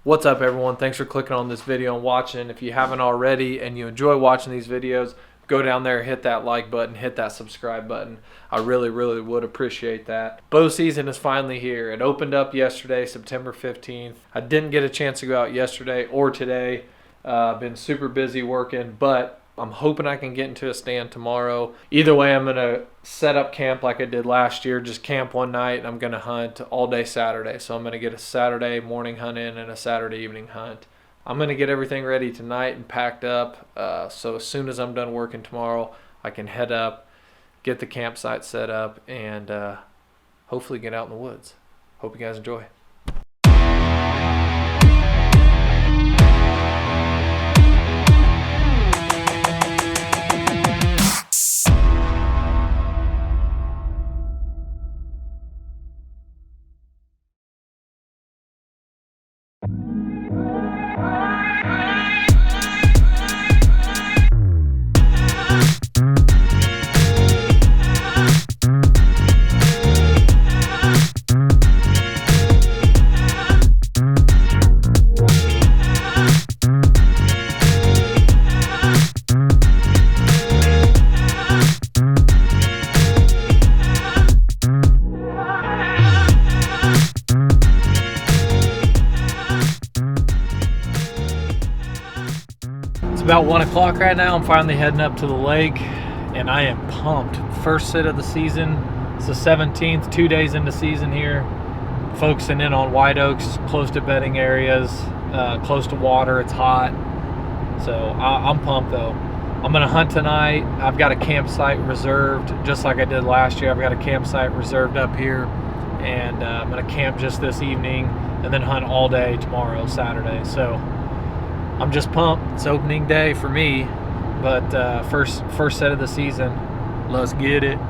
What's up, everyone? Thanks for clicking on this video and watching. If you haven't already and you enjoy watching these videos, go down there, hit that like button, hit that subscribe button. I really would appreciate that. Bow season is finally here. It opened up yesterday, September 15th. I didn't get a chance to go out yesterday or today. Been super busy working, but I'm hoping I can get into a stand tomorrow. Either way, I'm going to set up camp like I did last year. Just camp one night, and I'm going to hunt all day Saturday. So I'm going to get a Saturday morning hunt in and a Saturday evening hunt. I'm going to get everything ready tonight and packed up. So as soon as I'm done working tomorrow, I can head up, get the campsite set up, and hopefully get out in the woods. Hope you guys enjoy. About 1 o'clock right now. I'm finally heading up to the lake and I am pumped. First sit of the season. It's the 17th, 2 days into season here. Focusing in on white oaks, close to bedding areas, close to water. It's hot. So I'm pumped though. I'm gonna hunt tonight. I've got a campsite reserved, just like I did last year. I've got a campsite reserved up here, and I'm gonna camp just this evening and then hunt all day tomorrow, Saturday. So I'm just pumped. It's opening day for me, but first set of the season. Let's get it.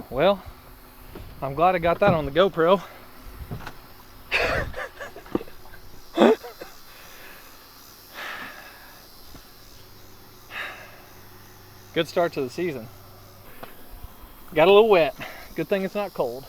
Well, I'm glad I got that on the GoPro. Good start to the season. Got a little wet. Good thing it's not cold.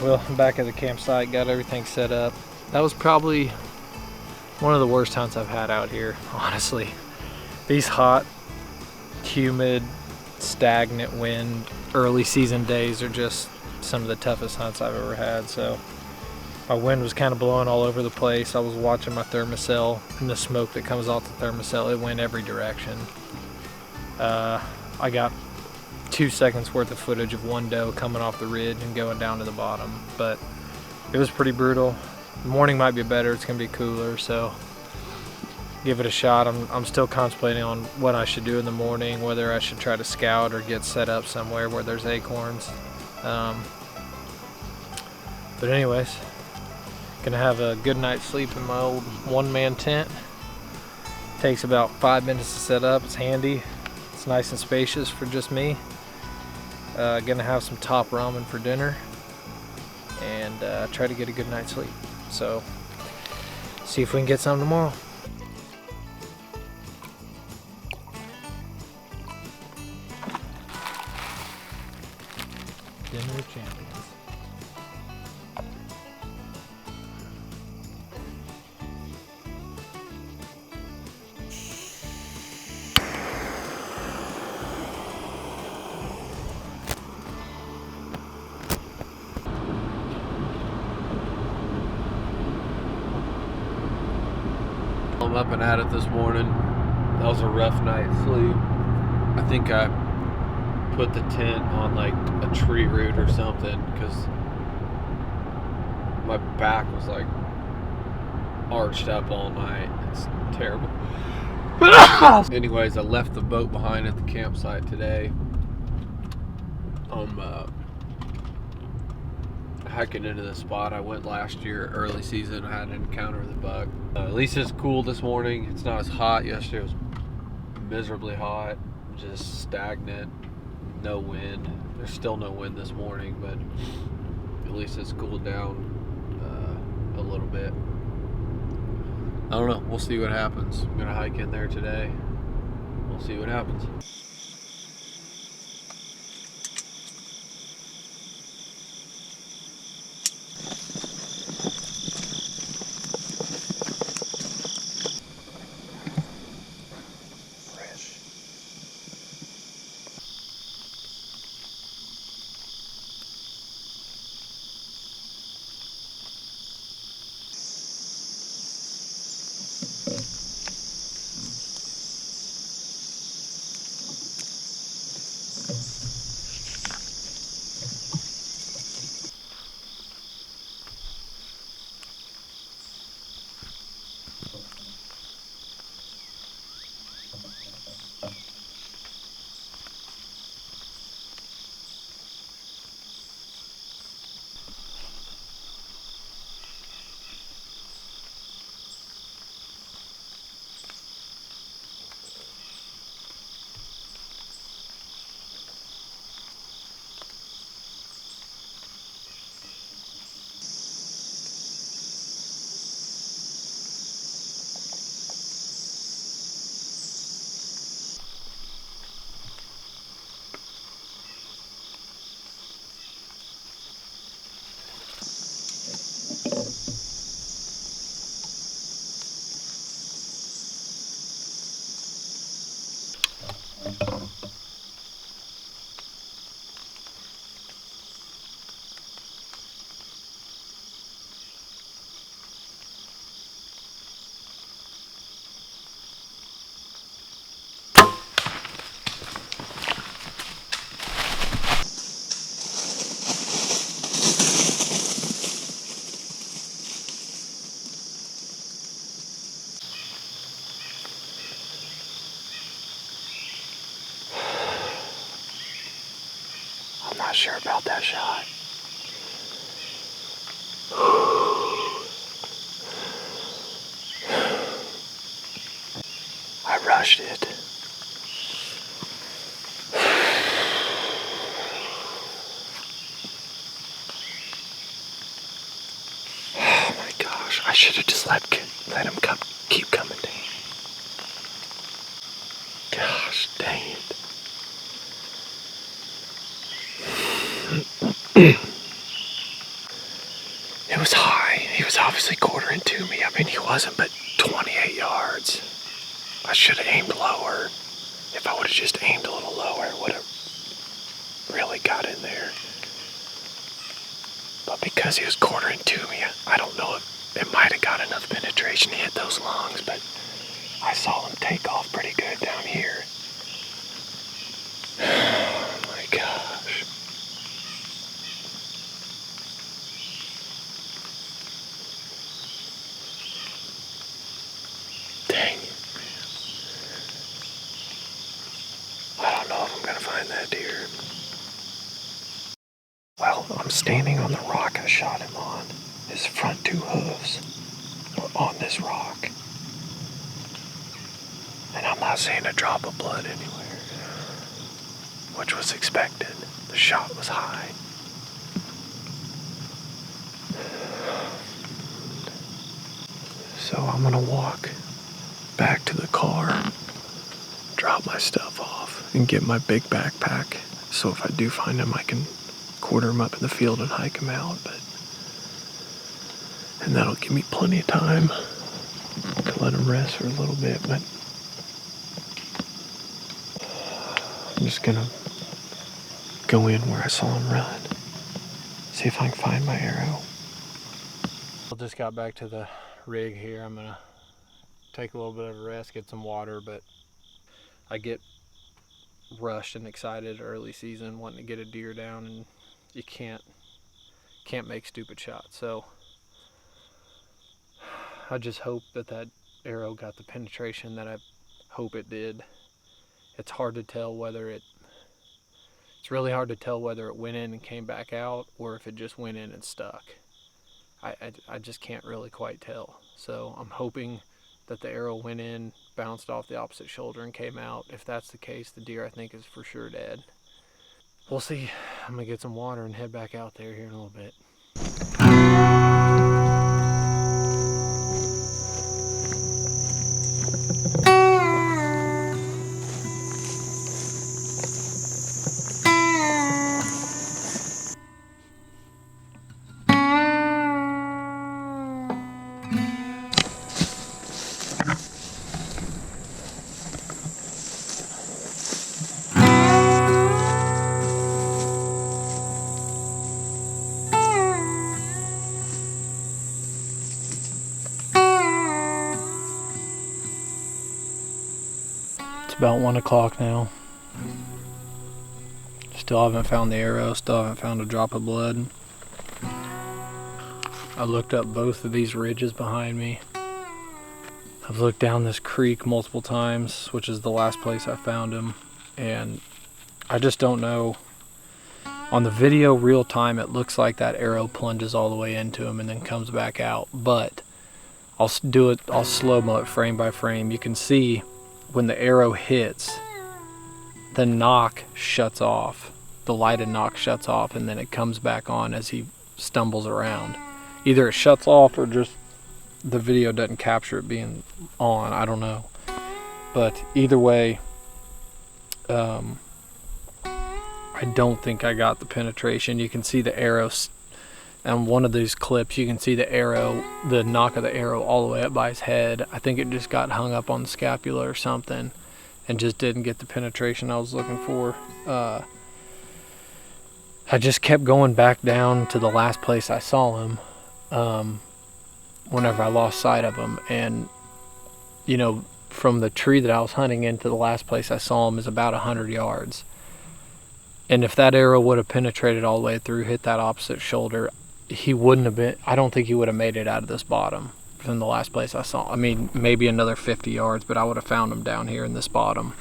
Well, I'm back at the campsite, got everything set up. That was probably one of the worst hunts I've had out here, honestly. These hot, humid, stagnant wind, early season days are just some of the toughest hunts I've ever had. So my wind was kind of blowing all over the place. I was watching my thermocell and the smoke that comes off the thermocell, it went every direction. I got 2 seconds worth of footage of one doe coming off the ridge and going down to the bottom, but it was pretty brutal. The morning might be better, it's gonna be cooler, so give it a shot. I'm still contemplating on what I should do in the morning, whether I should try to scout or get set up somewhere where there's acorns. But anyways, gonna have a good night's sleep in my old one-man tent Takes about 5 minutes to set up. It's handy. It's nice and spacious for just me. Gonna have some top ramen for dinner and try to get a good night's sleep. So see if we can get some tomorrow. Dinner of champions. I'm up and at it this morning. That was a rough night's sleep. I think I put the tent on like a tree root or something because my back was like arched up all night. It's terrible. Anyways, I left the boat behind at the campsite today. I'm hiking into the spot I went last year, early season. I had an encounter with a buck. At least it's cool this morning. It's not as hot. Yesterday was miserably hot, just stagnant, no wind. There's still no wind this morning, but at least it's cooled down a little bit. I don't know. We'll see what happens. I'm gonna hike in there today. We'll see what happens. I'm not sure about that shot. I rushed it. Oh my gosh, I should have just let him keep coming down. Gosh dang it. It was high. He was obviously quartering to me. I mean, he wasn't but 28 yards. I should have aimed lower. If I would have just aimed a little lower, it would have really got in there. But because he was quartering to me, I don't know if it might have got enough penetration to hit those lungs, but I saw him take off pretty good down here. Oh my gosh. Dang. I don't know if I'm going to find that deer. Well, I'm standing on the rock I shot him on. His front two hooves are on this rock. not seeing a drop of blood anywhere, which was expected. The shot was high. So I'm gonna walk back to the car, drop my stuff off, and get my big backpack. So if I do find him, I can quarter him up in the field and hike him out. And that'll give me plenty of time to let him rest for a little bit. But I'm just gonna go in where I saw him run, see if I can find my arrow. I just got back to the rig here. I'm gonna take a little bit of a rest, get some water, but I get rushed and excited early season wanting to get a deer down, and you can't make stupid shots. So I just hope that arrow got the penetration that I hope it did. It's hard to tell whether it's really hard to tell whether it went in and came back out or if it just went in and stuck. I just can't really quite tell. So I'm hoping that the arrow went in, bounced off the opposite shoulder, and came out. If that's the case, the deer I think is for sure dead. We'll see. I'm gonna get some water and head back out there here in a little bit. It's about 1 o'clock now. Still haven't found the arrow, still haven't found a drop of blood. I looked up both of these ridges behind me. I've looked down this creek multiple times, which is the last place I found him, and I just don't know. On the video real time, it looks like that arrow plunges all the way into him and then comes back out, but I'll slow-mo it frame by frame. You can see when the arrow hits, the knock shuts off. The lighted knock shuts off, and then it comes back on as he stumbles around. Either it shuts off or just the video doesn't capture it being on. I don't know. But either way, I don't think I got the penetration. You can see the arrow on one of these clips. You can see the arrow, the knock of the arrow all the way up by his head. I think it just got hung up on the scapula or something and just didn't get the penetration I was looking for. I just kept going back down to the last place I saw him whenever I lost sight of him. And, you know, from the tree that I was hunting into the last place I saw him is about 100 yards. And if that arrow would have penetrated all the way through, hit that opposite shoulder, he wouldn't have been, I don't think he would have made it out of this bottom from the last place I saw. I mean, maybe another 50 yards, but I would have found him down here in this bottom.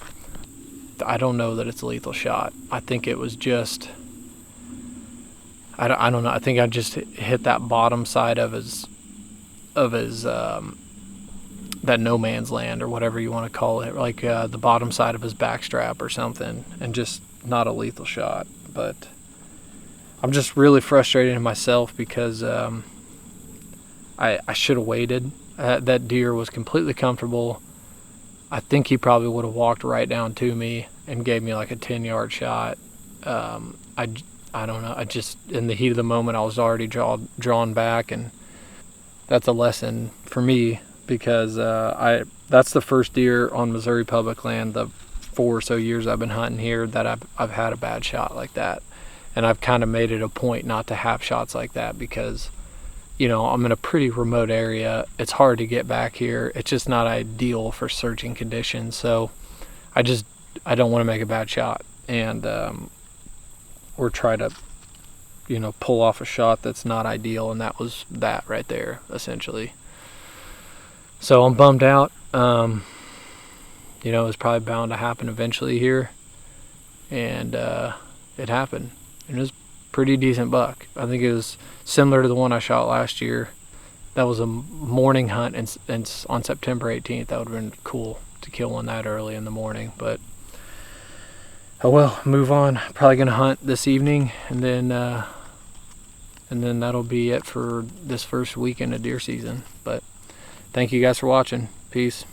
I don't know that it's a lethal shot. I think it was just, I don't know. I think I just hit that bottom side of his that no man's land, or whatever you want to call it, like the bottom side of his backstrap or something, and just not a lethal shot. But I'm just really frustrated in myself because I should have waited. That deer was completely comfortable. I think he probably would have walked right down to me and gave me like a 10-yard shot. I don't know. I just, in the heat of the moment, I was already drawn back, and that's a lesson for me because that's the first deer on Missouri public land, the 4 or so years I've been hunting here, that I've had a bad shot like that. And I've kind of made it a point not to have shots like that because, you know, I'm in a pretty remote area. It's hard to get back here. It's just not ideal for searching conditions. So I don't want to make a bad shot, and or try to, you know, pull off a shot that's not ideal, and that was that right there, essentially. So I'm bummed out. You know, it was probably bound to happen eventually here, and it happened. And it was a pretty decent buck. I think it was similar to the one I shot last year. that was a morning hunt, and on September 18th, that would have been cool to kill one that early in the morning. But oh well, move on. Probably gonna hunt this evening, and then that'll be it for this first weekend of deer season. But thank you guys for watching. Peace.